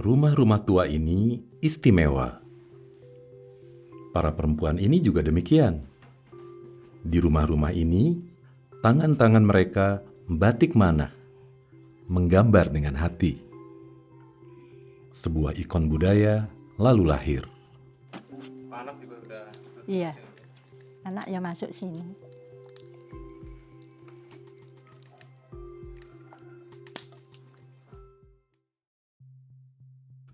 Rumah-rumah tua ini istimewa. Para perempuan ini juga demikian. Di rumah-rumah ini, tangan-tangan mereka batik manah, menggambar dengan hati. Sebuah ikon budaya lalu lahir. Anak juga udah. Iya, anak yang masuk sini.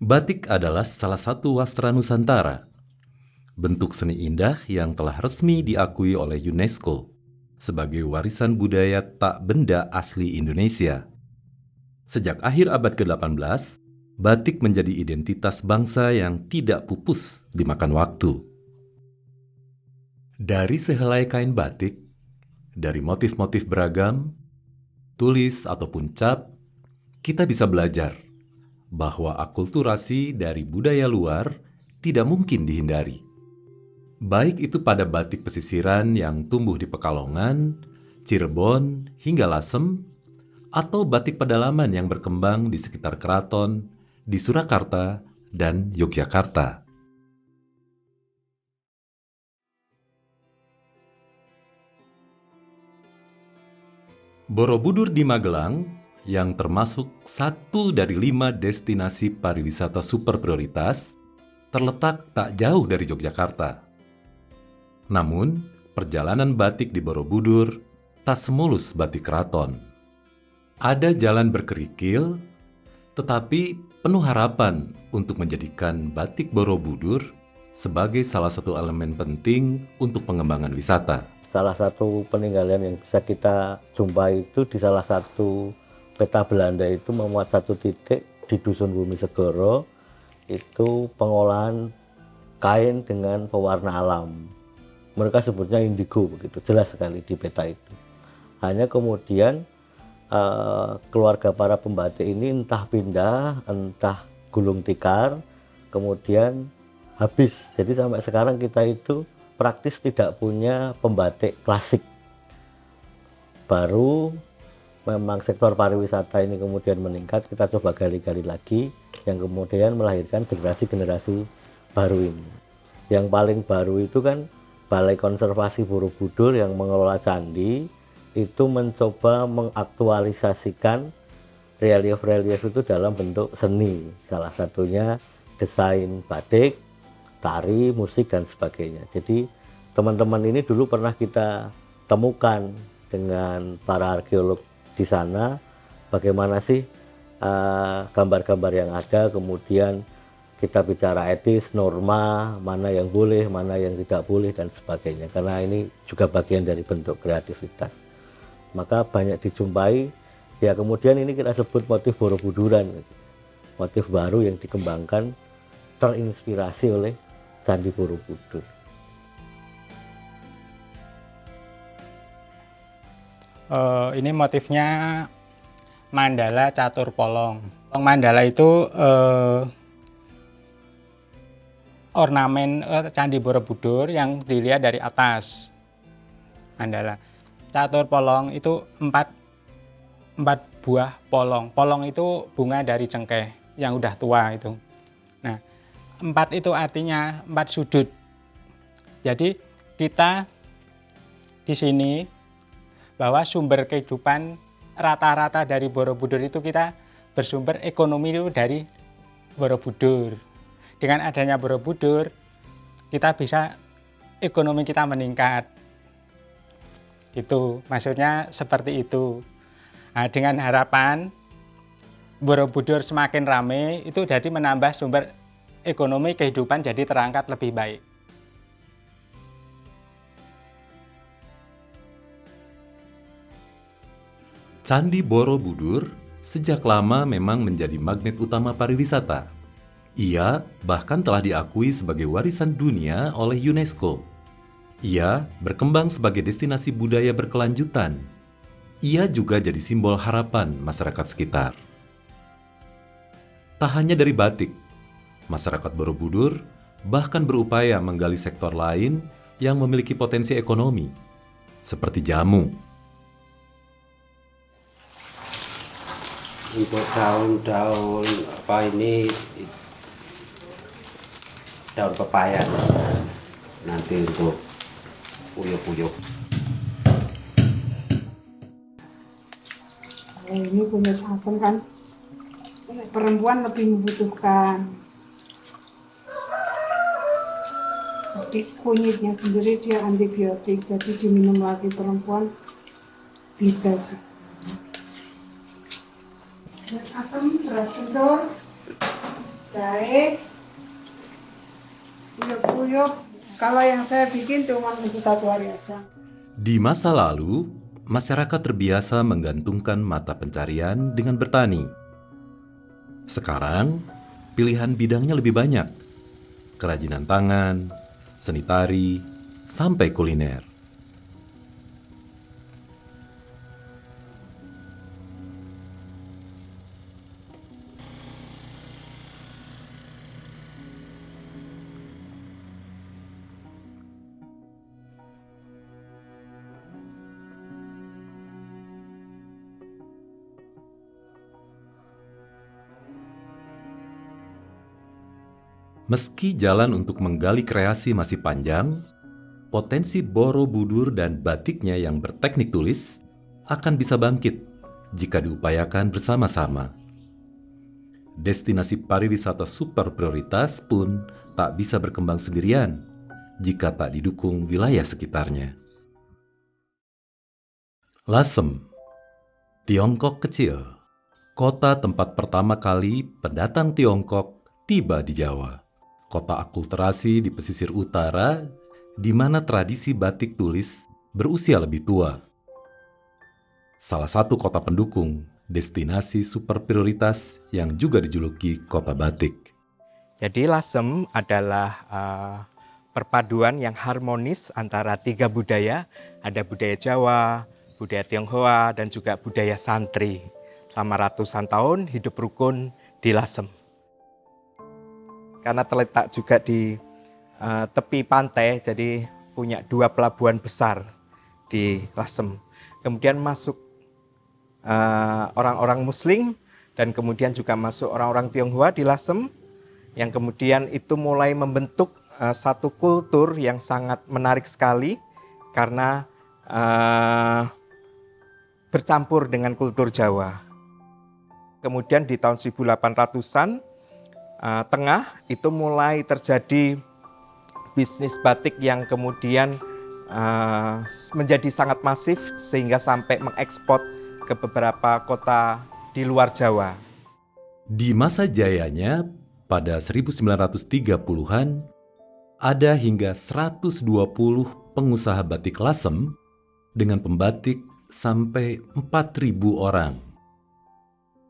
Batik adalah salah satu wastra Nusantara, bentuk seni indah yang telah resmi diakui oleh UNESCO sebagai warisan budaya tak benda asli Indonesia. Sejak akhir abad ke-18, batik menjadi identitas bangsa yang tidak pupus dimakan waktu. Dari sehelai kain batik, dari motif-motif beragam, tulis ataupun cap, kita bisa belajar bahwa akulturasi dari budaya luar tidak mungkin dihindari. Baik itu pada batik pesisiran yang tumbuh di Pekalongan, Cirebon, hingga Lasem, atau batik pedalaman yang berkembang di sekitar keraton, di Surakarta, dan Yogyakarta. Borobudur di Magelang yang termasuk satu dari 5 destinasi pariwisata super prioritas, terletak tak jauh dari Yogyakarta. Namun, perjalanan batik di Borobudur tak semulus batik keraton. Ada jalan berkerikil, tetapi penuh harapan untuk menjadikan batik Borobudur sebagai salah satu elemen penting untuk pengembangan wisata. Salah satu peninggalan yang bisa kita jumpai itu di salah satu peta Belanda itu memuat satu titik di Dusun Bumi Segoro, itu pengolahan kain dengan pewarna alam. Mereka sebutnya indigo, begitu jelas sekali di peta itu. Hanya kemudian keluarga para pembatik ini entah pindah, entah gulung tikar, kemudian habis. Jadi sampai sekarang kita itu praktis tidak punya pembatik klasik. Baru memang sektor pariwisata ini kemudian meningkat, kita coba gali-gali lagi, yang kemudian melahirkan generasi-generasi baru ini. Yang paling baru itu kan Balai Konservasi Borobudur yang mengelola candi, itu mencoba mengaktualisasikan relief-relief itu dalam bentuk seni. Salah satunya desain batik, tari, musik, dan sebagainya. Jadi teman-teman ini dulu pernah kita temukan dengan para arkeolog di sana, bagaimana sih gambar-gambar yang ada, kemudian kita bicara etis, norma, mana yang boleh, mana yang tidak boleh, dan sebagainya. Karena ini juga bagian dari bentuk kreativitas. Maka banyak dijumpai, ya kemudian ini kita sebut motif Borobuduran. Motif baru yang dikembangkan, terinspirasi oleh Candi Borobudur. Ini motifnya mandala catur polong. Mandala itu ornamen Candi Borobudur yang dilihat dari atas. Mandala catur polong itu empat buah polong. Polong itu bunga dari cengkeh yang udah tua itu. Nah, 4 itu artinya 4 sudut. Jadi kita di sini bahwa sumber kehidupan rata-rata dari Borobudur itu kita bersumber ekonomi itu dari Borobudur. Dengan adanya Borobudur, kita bisa ekonomi kita meningkat. Itu maksudnya seperti itu. Nah, dengan harapan Borobudur semakin ramai, itu jadi menambah sumber ekonomi kehidupan jadi terangkat lebih baik. Candi Borobudur sejak lama memang menjadi magnet utama pariwisata. Ia bahkan telah diakui sebagai warisan dunia oleh UNESCO. Ia berkembang sebagai destinasi budaya berkelanjutan. Ia juga jadi simbol harapan masyarakat sekitar. Tak hanya dari batik, masyarakat Borobudur bahkan berupaya menggali sektor lain yang memiliki potensi ekonomi, seperti jamu. Untuk daun-daun apa ini, daun pepaya nanti untuk uyuk-uyuk. Ini kunyit asam kan perempuan lebih membutuhkan. Tapi kunyitnya sendiri dia antibiotik, jadi diminum lagi perempuan bisa juga. Asam, beras kencur, jahe, uyuk-uyuk. Kalau yang saya bikin cuma untuk 1 hari aja. Di masa lalu, masyarakat terbiasa menggantungkan mata pencarian dengan bertani. Sekarang, pilihan bidangnya lebih banyak. Kerajinan tangan, seni tari, sampai kuliner. Meski jalan untuk menggali kreasi masih panjang, potensi Borobudur dan batiknya yang berteknik tulis akan bisa bangkit jika diupayakan bersama-sama. Destinasi pariwisata super prioritas pun tak bisa berkembang sendirian jika tak didukung wilayah sekitarnya. Lasem, Tiongkok kecil, kota tempat pertama kali pendatang Tiongkok tiba di Jawa. Kota akulturasi di pesisir utara, di mana tradisi batik tulis berusia lebih tua. Salah satu kota pendukung destinasi super prioritas yang juga dijuluki kota batik. Jadi Lasem adalah perpaduan yang harmonis antara 3 budaya. Ada budaya Jawa, budaya Tionghoa, dan juga budaya santri. Selama ratusan tahun hidup rukun di Lasem. Karena terletak juga di tepi pantai, jadi punya 2 pelabuhan besar di Lasem. Kemudian masuk orang-orang Muslim dan kemudian juga masuk orang-orang Tionghoa di Lasem, yang kemudian itu mulai membentuk satu kultur yang sangat menarik sekali karena bercampur dengan kultur Jawa. Kemudian di tahun 1800-an tengah itu mulai terjadi bisnis batik yang kemudian menjadi sangat masif sehingga sampai mengekspor ke beberapa kota di luar Jawa. Di masa jayanya pada 1930-an ada hingga 120 pengusaha batik Lasem dengan pembatik sampai 4.000 orang.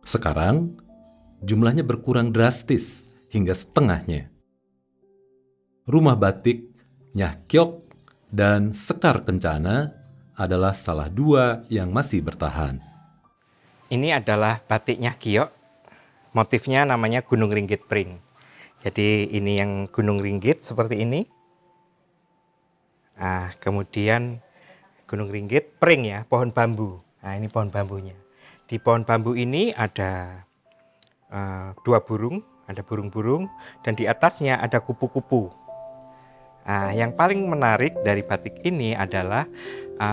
Sekarang jumlahnya berkurang drastis hingga setengahnya. Rumah batik Nyah Kiok dan Sekar Kencana adalah salah 2 yang masih bertahan. Ini adalah batik Nyah Kiok, motifnya namanya Gunung Ringgit Pring. Jadi ini yang Gunung Ringgit seperti ini. Nah, kemudian Gunung Ringgit Pring ya, pohon bambu. Nah, ini pohon bambunya. Di pohon bambu ini ada 2 burung, ada burung-burung, dan di atasnya ada kupu-kupu. Nah, yang paling menarik dari batik ini adalah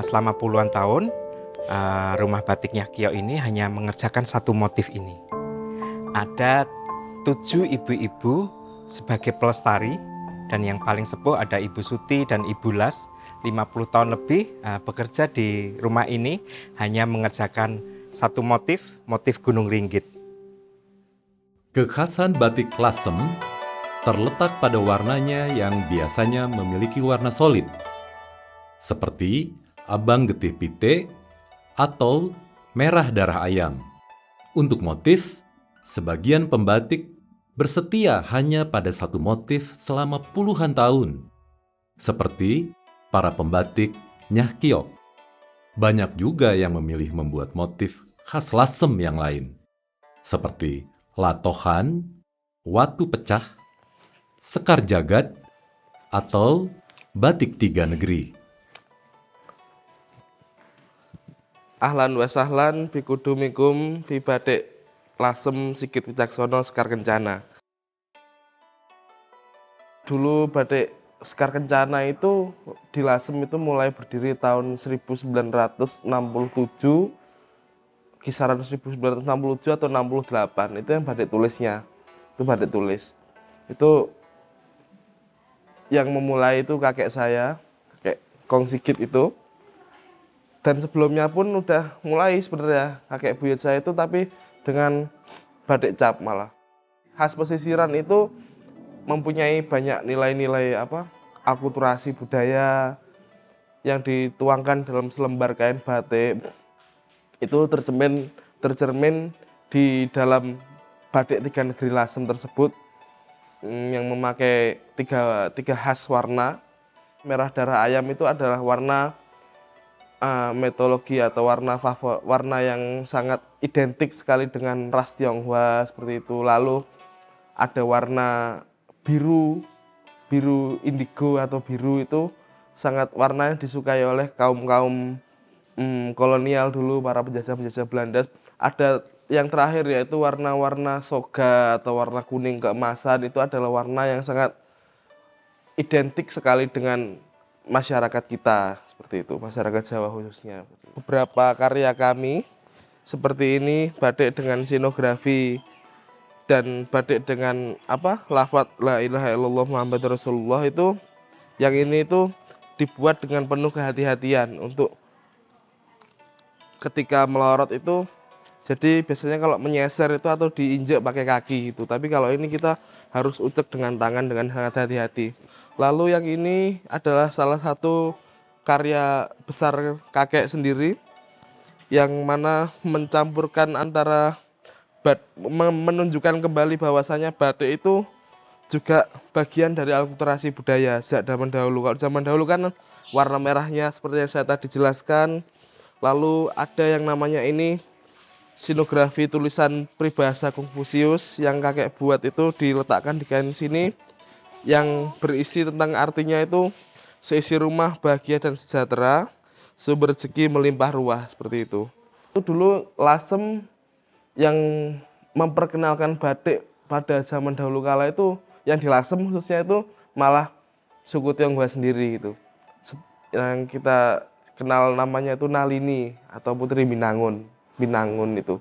selama puluhan tahun rumah batik Nyah Kiok ini hanya mengerjakan 1 motif ini. Ada 7 ibu-ibu sebagai pelestari, dan yang paling sepuh ada Ibu Suti dan Ibu Las, 50 tahun lebih bekerja di rumah ini hanya mengerjakan 1 motif Gunung Ringgit. Kekhasan batik Lasem terletak pada warnanya yang biasanya memiliki warna solid, seperti abang getih pite atau merah darah ayam. Untuk motif, sebagian pembatik bersetia hanya pada satu motif selama puluhan tahun, seperti para pembatik Nyah Kiok. Banyak juga yang memilih membuat motif khas Lasem yang lain, seperti latohan, watu pecah, sekar jagad, atau batik tiga negeri. Ahlan wa sahlan bikudumikum fi batik Lasem Sigit Wicaksono Sekar Kencana. Dulu batik Sekar Kencana itu di Lasem itu mulai berdiri tahun 1967, kisaran 1967 atau 68. Itu yang batik tulisnya. Itu batik tulis. Itu yang memulai itu kakek saya, kakek Kong Sigit itu. Dan sebelumnya pun udah mulai sebenarnya kakek buyut saya itu, tapi dengan batik cap malah. Khas pesisiran itu mempunyai banyak nilai-nilai akulturasi budaya yang dituangkan dalam selembar kain batik. Itu tercermin di dalam batik tiga negeri Lasem tersebut, yang memakai tiga khas warna. Merah darah ayam itu adalah warna mitologi atau warna yang sangat identik sekali dengan ras Tionghoa seperti itu. Lalu ada warna biru indigo atau biru, itu sangat warna yang disukai oleh kaum kolonial dulu, para penjajah Belanda. Ada yang terakhir yaitu warna-warna soga atau warna kuning keemasan, itu adalah warna yang sangat identik sekali dengan masyarakat kita, seperti itu, masyarakat Jawa khususnya. Beberapa karya kami seperti ini, batik dengan sinografi dan batik dengan lafaz la ilaha illallah Muhammad Rasulullah, itu yang ini itu dibuat dengan penuh kehati-hatian untuk ketika melorot itu. Jadi biasanya kalau menyeser itu atau diinjak pakai kaki gitu, tapi kalau ini kita harus ucek dengan tangan dengan sangat hati-hati. Lalu yang ini adalah salah satu karya besar kakek sendiri, yang mana mencampurkan antara menunjukkan kembali bahwasanya batik itu juga bagian dari akulturasi budaya sejak zaman dahulu. Kalau zaman dahulu kan warna merahnya seperti yang saya tadi jelaskan. Lalu ada yang namanya ini sinografi tulisan peribahasa Konfusius yang kakek buat, itu diletakkan di kain sini, yang berisi tentang artinya itu seisi rumah bahagia dan sejahtera, sumber rezeki melimpah ruah, seperti itu. Itu dulu Lasem yang memperkenalkan batik pada zaman dahulu kala itu, yang di Lasem khususnya itu malah suku Tionghoa sendiri gitu. Yang kita kenal namanya itu Nalini atau Putri Binangun itu.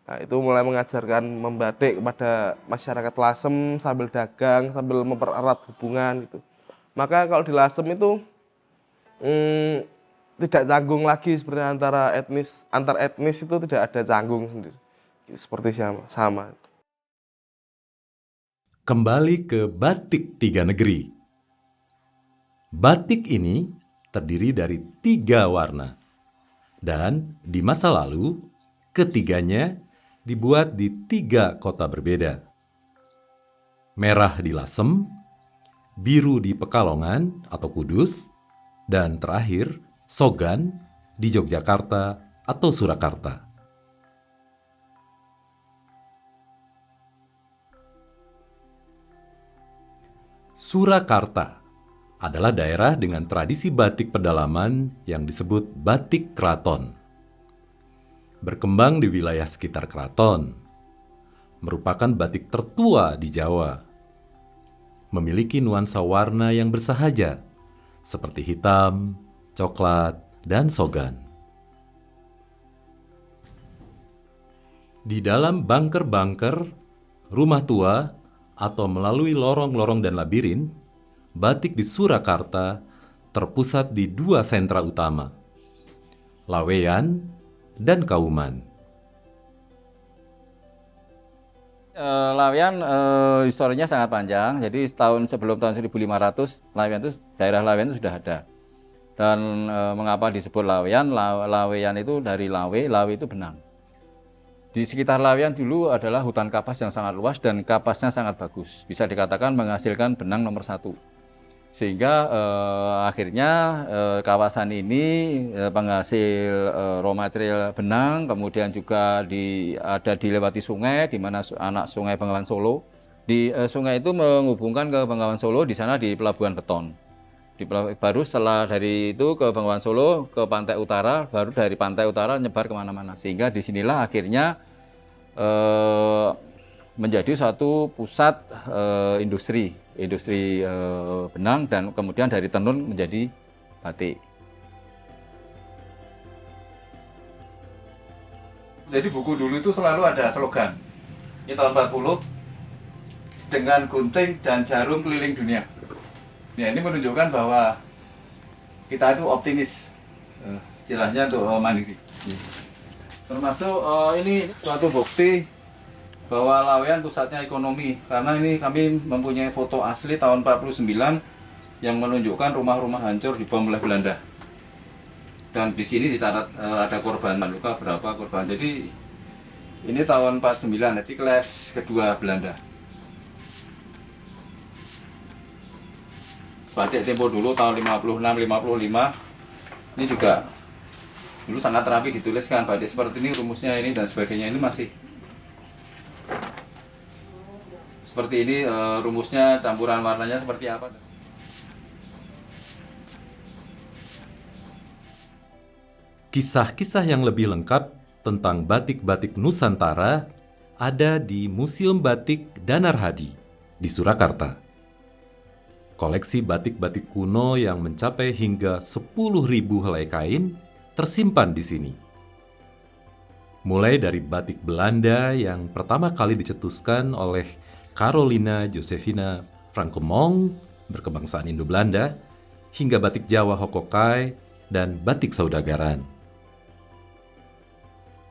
Nah, itu mulai mengajarkan membatik kepada masyarakat Lasem sambil dagang, sambil mempererat hubungan gitu. Maka kalau di Lasem itu tidak canggung lagi seperti antar etnis itu tidak ada canggung sendiri. Seperti sama. Kembali ke batik tiga negeri. Batik ini terdiri dari 3 warna. Dan di masa lalu, ketiganya dibuat di 3 kota berbeda. Merah di Lasem, biru di Pekalongan atau Kudus, dan terakhir Sogan di Yogyakarta atau Surakarta. Surakarta adalah daerah dengan tradisi batik pedalaman yang disebut batik keraton. Berkembang di wilayah sekitar keraton, merupakan batik tertua di Jawa. Memiliki nuansa warna yang bersahaja, seperti hitam, coklat, dan sogan. Di dalam bunker-bunker, rumah tua, atau melalui lorong-lorong dan labirin, batik di Surakarta terpusat di 2 sentra utama, Laweyan dan Kauman. Laweyan historinya sangat panjang. Jadi setahun sebelum tahun 1500 Laweyan itu daerah Laweyan itu sudah ada. Dan mengapa disebut Laweyan? Laweyan itu dari lawe, lawe itu benang. Di sekitar Laweyan dulu adalah hutan kapas yang sangat luas dan kapasnya sangat bagus. Bisa dikatakan menghasilkan benang nomor 1. Sehingga akhirnya kawasan ini penghasil raw material benang, kemudian juga ada dilewati sungai, di mana anak sungai Bengawan Solo. Di sungai itu menghubungkan ke Bengawan Solo, di sana di pelabuhan beton. Baru setelah dari itu ke Bengawan Solo, ke pantai utara, baru dari pantai utara nyebar kemana-mana. Sehingga disinilah akhirnya menjadi suatu pusat industri benang, dan kemudian dari tenun menjadi batik. Jadi buku dulu itu selalu ada slogan. Ini tahun 40, dengan gunting dan jarum keliling dunia. Ya, ini menunjukkan bahwa kita itu optimis, istilahnya untuk mandiri. Termasuk ini suatu bukti bahwa Laweyan pusatnya ekonomi, karena ini kami mempunyai foto asli tahun 49 yang menunjukkan rumah-rumah hancur dibom oleh Belanda. Dan di sini dicatat ada korban luka berapa korban. Jadi ini tahun 49, jadi kelas kedua Belanda. Batik Tempo dulu tahun 56, 55 ini juga dulu sangat rapi dituliskan, batik seperti ini rumusnya ini dan sebagainya, ini masih seperti ini rumusnya, campuran warnanya seperti apa. Kisah-kisah yang lebih lengkap tentang batik-batik Nusantara ada di Museum Batik Danar Hadi di Surakarta. Koleksi batik-batik kuno yang mencapai hingga 10.000 helai kain tersimpan di sini. Mulai dari batik Belanda yang pertama kali dicetuskan oleh Carolina Josephina Francomong berkebangsaan Indo-Belanda, hingga batik Jawa Hokokai dan batik Saudagaran.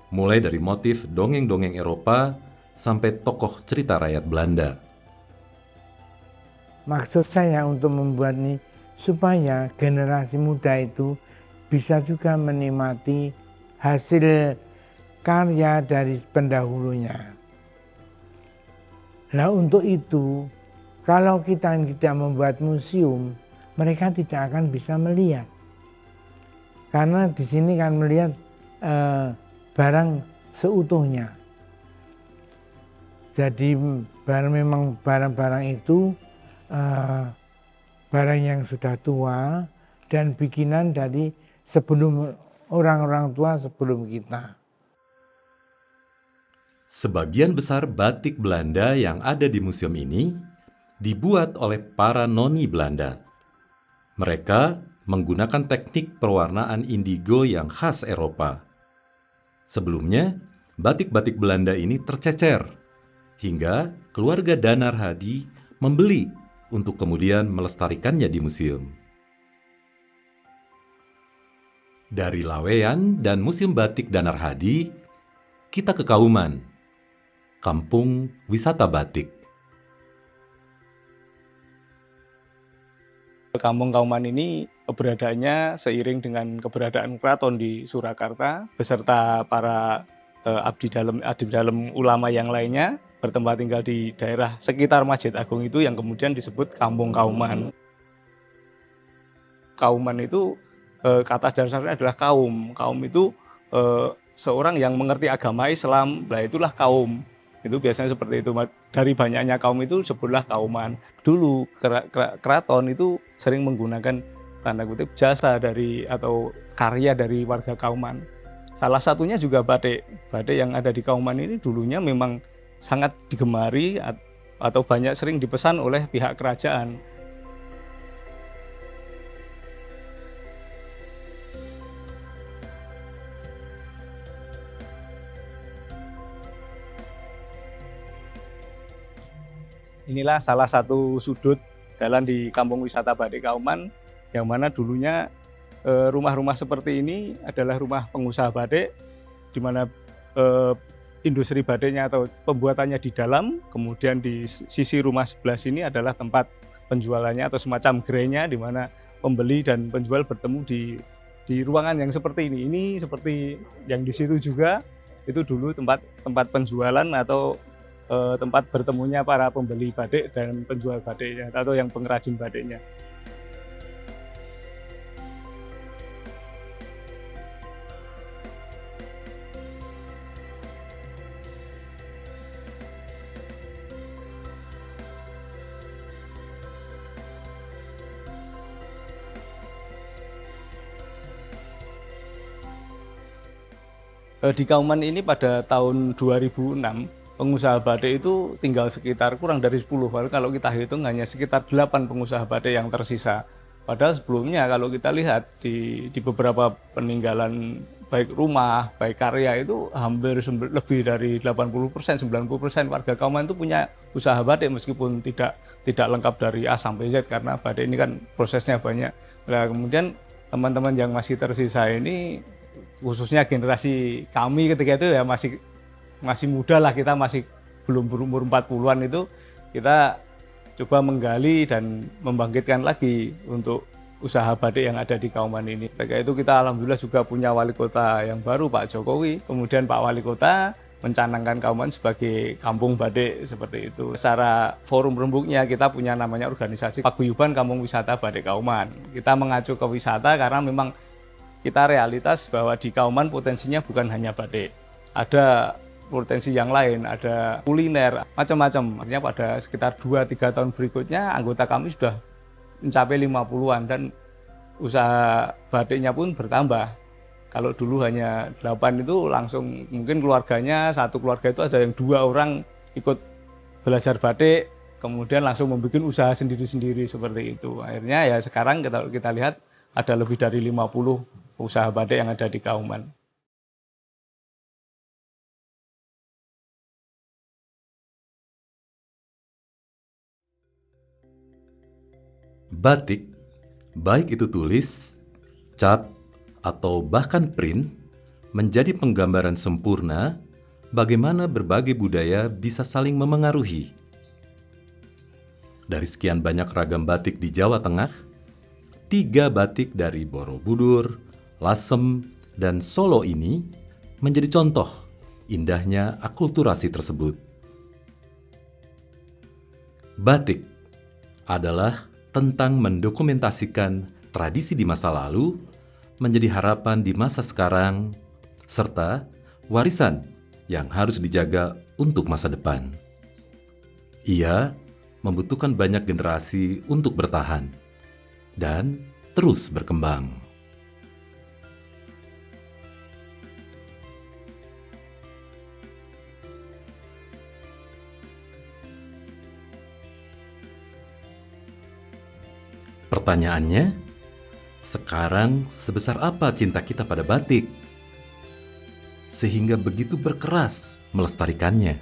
Mulai dari motif dongeng-dongeng Eropa sampai tokoh cerita rakyat Belanda. Maksud saya untuk membuat ini supaya generasi muda itu bisa juga menikmati hasil karya dari pendahulunya. Nah, untuk itu, kalau kita tidak membuat museum, mereka tidak akan bisa melihat. Karena di sini kan melihat barang seutuhnya. Jadi memang barang-barang itu barang yang sudah tua dan bikinan dari sebelum orang-orang tua sebelum kita. Sebagian besar batik Belanda yang ada di museum ini dibuat oleh para noni Belanda. Mereka menggunakan teknik pewarnaan indigo yang khas Eropa. Sebelumnya, batik-batik Belanda ini tercecer, hingga keluarga Danar Hadi membeli untuk kemudian melestarikannya di museum. Dari Laweyan dan Museum Batik Danar Hadi, kita ke Kauman, Kampung Wisata Batik. Kampung Kauman ini keberadaannya seiring dengan keberadaan keraton di Surakarta beserta para abdi dalam ulama yang lainnya bertempat tinggal di daerah sekitar Masjid Agung itu yang kemudian disebut Kampung Kauman. Kauman itu kata dasarnya adalah kaum. Kaum itu seorang yang mengerti agama Islam, lah itulah kaum. Itu biasanya seperti itu. Dari banyaknya kaum itu sebutlah kauman. Dulu keraton itu sering menggunakan tanda kutip jasa dari atau karya dari warga Kauman. Salah satunya juga batik. Batik yang ada di Kauman ini dulunya memang sangat digemari atau banyak sering dipesan oleh pihak kerajaan. Inilah salah satu sudut jalan di Kampung Wisata Batik Kauman, yang mana dulunya rumah-rumah seperti ini adalah rumah pengusaha batik, di mana industri batiknya atau pembuatannya di dalam, kemudian di sisi rumah sebelah sini adalah tempat penjualannya atau semacam gerainya, di mana pembeli dan penjual bertemu di ruangan yang seperti ini. Ini seperti yang di situ juga, itu dulu tempat penjualan atau tempat bertemunya para pembeli batik dan penjual batiknya atau yang pengrajin batiknya. Di Kauman ini pada tahun 2006, pengusaha batik itu tinggal sekitar kurang dari 10. Kalau kita hitung hanya sekitar 8 pengusaha batik yang tersisa. Padahal sebelumnya kalau kita lihat di beberapa peninggalan baik rumah, baik karya itu hampir lebih dari 80%, 90% warga Kauman itu punya usaha batik meskipun tidak lengkap dari A sampai Z karena batik ini kan prosesnya banyak. Nah, kemudian teman-teman yang masih tersisa ini khususnya generasi kami ketika itu ya masih muda lah, kita masih belum berumur 40-an itu, kita coba menggali dan membangkitkan lagi untuk usaha batik yang ada di Kauman ini. Ketika itu kita alhamdulillah juga punya wali kota yang baru, Pak Jokowi. Kemudian Pak Wali Kota mencanangkan Kauman sebagai kampung batik seperti itu. Secara forum rembuknya kita punya namanya organisasi Paguyuban Kampung Wisata Batik Kauman. Kita mengacu ke wisata karena memang kita realitas bahwa di Kauman potensinya bukan hanya batik. Ada potensi yang lain, ada kuliner, macam-macam. Artinya pada sekitar 2-3 tahun berikutnya anggota kami sudah mencapai 50-an dan usaha batiknya pun bertambah. Kalau dulu hanya 8 itu langsung mungkin keluarganya, satu keluarga itu ada yang 2 orang ikut belajar batik, kemudian langsung membuat usaha sendiri-sendiri seperti itu. Akhirnya ya sekarang kita lihat ada lebih dari 50 usaha batik yang ada di Kauman. Batik, baik itu tulis, cap, atau bahkan print, menjadi penggambaran sempurna bagaimana berbagai budaya bisa saling memengaruhi. Dari sekian banyak ragam batik di Jawa Tengah, 3 batik dari Borobudur, Lasem, dan Solo ini menjadi contoh indahnya akulturasi tersebut. Batik adalah tentang mendokumentasikan tradisi di masa lalu menjadi harapan di masa sekarang, serta warisan yang harus dijaga untuk masa depan. Ia membutuhkan banyak generasi untuk bertahan dan terus berkembang. Pertanyaannya, sekarang sebesar apa cinta kita pada batik? Sehingga begitu berkeras melestarikannya.